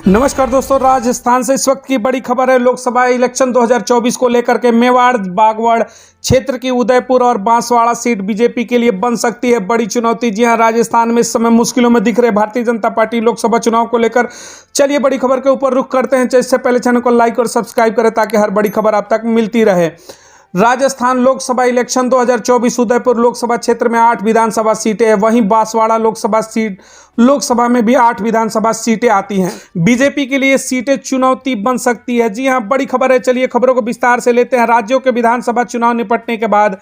नमस्कार दोस्तों, राजस्थान से इस वक्त की बड़ी खबर है। लोकसभा इलेक्शन 2024 को लेकर के मेवाड़ बागवाड़ क्षेत्र की उदयपुर और बांसवाड़ा सीट बीजेपी के लिए बन सकती है बड़ी चुनौती। जी हां, राजस्थान में इस समय मुश्किलों में दिख रहे भारतीय जनता पार्टी लोकसभा चुनाव को लेकर। चलिए बड़ी खबर के ऊपर रुख करते हैं। इससे पहले चैनल को लाइक और सब्सक्राइब करें ताकि हर बड़ी खबर आप तक मिलती रहे। राजस्थान लोकसभा इलेक्शन 2024 उदयपुर लोकसभा क्षेत्र में 8 विधानसभा सीटें हैं। वहीं बांसवाड़ा लोकसभा में भी 8 विधानसभा सीटें आती हैं। बीजेपी के लिए सीटें चुनौती बन सकती है। जी हां, बड़ी खबर है। चलिए खबरों को विस्तार से लेते हैं। राज्यों के विधानसभा चुनाव निपटने के बाद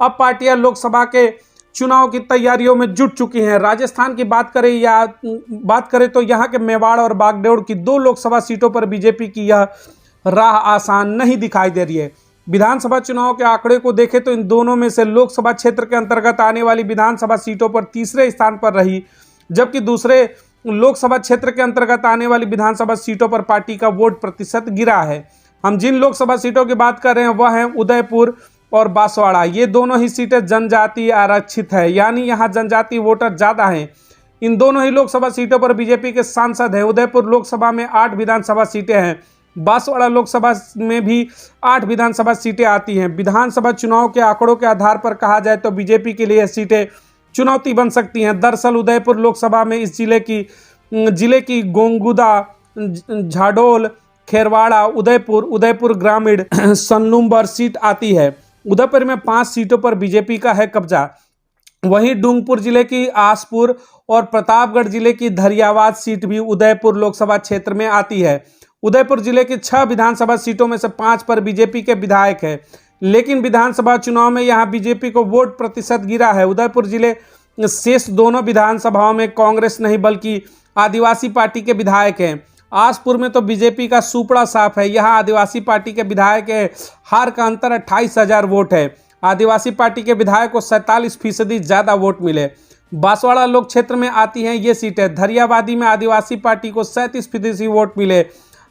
अब पार्टियां लोकसभा के चुनाव की तैयारियों में जुट चुकी हैं। राजस्थान की बात करें तो यहाँ के मेवाड़ और बागडोर की 2 लोकसभा सीटों पर बीजेपी की यह राह आसान नहीं दिखाई दे रही है। विधानसभा चुनाव के आंकड़े को देखें तो इन दोनों में से लोकसभा क्षेत्र के अंतर्गत आने वाली विधानसभा सीटों पर तीसरे स्थान पर रही, जबकि दूसरे लोकसभा क्षेत्र के अंतर्गत आने वाली विधानसभा सीटों पर पार्टी का वोट प्रतिशत गिरा है। हम जिन लोकसभा सीटों की बात कर रहे हैं वह हैं उदयपुर और बांसवाड़ा। ये दोनों ही सीटें जनजाति आरक्षित है, यानी यहाँ जनजाति वोटर ज्यादा हैं। इन दोनों ही लोकसभा सीटों पर बीजेपी के सांसद हैं। उदयपुर लोकसभा में 8 विधानसभा सीटें हैं। बांसवाड़ा लोकसभा में भी 8 विधानसभा सीटें आती हैं। विधानसभा चुनाव के आंकड़ों के आधार पर कहा जाए तो बीजेपी के लिए यह सीटें चुनौती बन सकती हैं। दरअसल उदयपुर लोकसभा में इस जिले की गोंगुदा, झाडोल, खेरवाड़ा, उदयपुर ग्रामीण, सनलुम्बर सीट आती है। उदयपुर में 5 सीटों पर बीजेपी का है कब्जा। वहीं डूंगरपुर जिले की आसपुर और प्रतापगढ़ जिले की धरियावाद सीट भी उदयपुर लोकसभा क्षेत्र में आती है। उदयपुर जिले की 6 विधानसभा सीटों में से 5 पर बीजेपी के विधायक है, लेकिन विधानसभा चुनाव में यहां बीजेपी को वोट प्रतिशत गिरा है। उदयपुर जिले शेष दोनों विधानसभाओं में कांग्रेस नहीं बल्कि आदिवासी पार्टी के विधायक हैं। आसपुर में तो बीजेपी का सुपड़ा साफ है, यहां आदिवासी पार्टी के विधायक है। हार का अंतर 28,000 वोट है। आदिवासी पार्टी के विधायक को 47% ज्यादा वोट मिले। बांसवाड़ा लोक क्षेत्र में आती हैं ये सीटें। धरियावादी में आदिवासी पार्टी को 37% वोट मिले।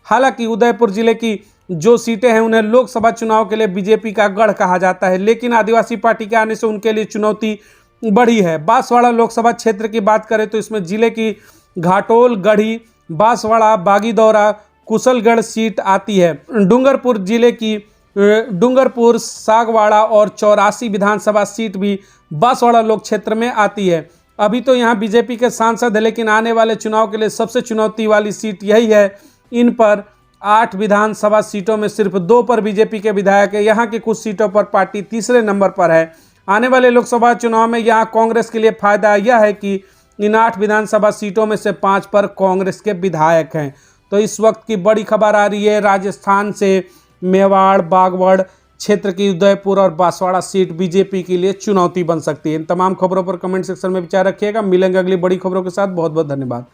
हालांकि उदयपुर जिले की जो सीटें हैं उन्हें लोकसभा चुनाव के लिए बीजेपी का गढ़ कहा जाता है, लेकिन आदिवासी पार्टी के आने से उनके लिए चुनौती बढ़ी है। बांसवाड़ा लोकसभा क्षेत्र की बात करें तो इसमें जिले की घाटोल, गढ़ी, बांसवाड़ा, बागीदौरा, कुशलगढ़ सीट आती है। डूंगरपुर जिले की डूंगरपुर, सागवाड़ा और 84 विधानसभा सीट भी बांसवाड़ा लोक क्षेत्र में आती है। अभी तो यहाँ बीजेपी के सांसद है, लेकिन आने वाले चुनाव के लिए सबसे चुनौती वाली सीट यही है। इन पर 8 विधानसभा सीटों में सिर्फ 2 पर बीजेपी के विधायक है। यहाँ की कुछ सीटों पर पार्टी तीसरे नंबर पर है। आने वाले लोकसभा चुनाव में यहाँ कांग्रेस के लिए फायदा यह है कि इन 8 विधानसभा सीटों में से 5 पर कांग्रेस के विधायक हैं। तो इस वक्त की बड़ी खबर आ रही है राजस्थान से। मेवाड़ बागवाड़ क्षेत्र की उदयपुर और बांसवाड़ा सीट बीजेपी के लिए चुनौती बन सकती है। इन तमाम खबरों पर कमेंट सेक्शन में विचार रखिएगा। मिलेंगे अगली बड़ी खबरों के साथ। बहुत बहुत धन्यवाद।